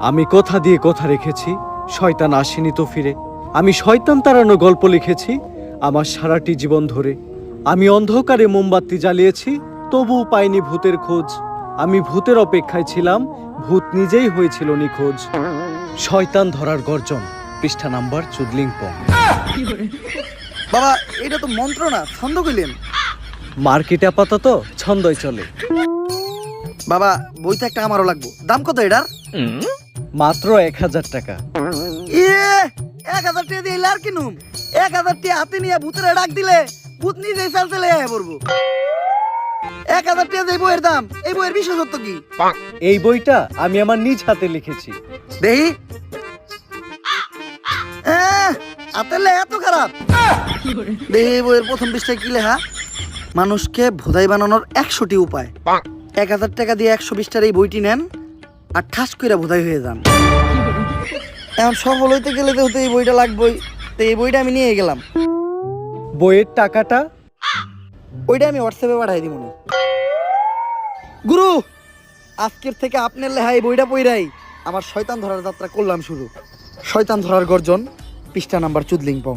আমি কথা দিয়ে কথা রেখেছি, শয়তান আসেনি তো ফিরে। আমি শয়তান তাড়ানো গল্প লিখেছি আমার সারাটি জীবন ধরে। আমি অন্ধকারে মোমবাতি জ্বালিয়েছি, তবুও পাইনি ভূতের খোঁজ। আমি ভূতের অপেক্ষায় ছিলাম, ভূত নিজেই হয়েছিল নিখোঁজ। শয়তান ধরার গর্জন, পৃষ্ঠা নাম্বার চুদলিংপং। বাবা এটা তো মন্ত্র না, ছন্দ কইলেন। মার্কেটে আপাতত ছন্দই চলে। বাবা বইতে একটা আমারও লাগবো, দাম কত এটার? মাত্র 1000 টাকা। ইয়ে 1000 টাকা দিয়ে আর কিনুম? 1000 টাকা হাতে নিয়ে ভূতের ডাক দিলে ভূত নিজেই চাল চলে আয় পড়বো। 1000 টাকা দিয়ে বইয়ের দাম, এই বইয়ের বিশেষত্ব কি? এই বইটা আমি আমার নিজ হাতে লিখেছি। দেহি আতেলে এত খারাপ। দেহি বইয়ের প্রথম পৃষ্ঠায় কি লেখা? মানুষকে ভোদাই বানানোর 100টি উপায়। 1000 টাকা দিয়ে 120টার এই বইটি নেন আর ঠাস করে ভোদাই হয়ে যান। এখন সফল হইতে গেলে তো এই বইটা লাগবেই, তো এই বইটা আমি নিয়ে গেলাম। বইয়ের টাকাটা? ওইটা আমি হোয়াটসঅ্যাপে পাঠাই দিব। গুরু, আজকের থেকে আপনার লেখা এই বইটা পইরাই আমার শয়তান ধরার যাত্রা করলাম শুরু। শয়তান ধরার গর্জন, পৃষ্ঠা নাম্বার চুদলিংপং।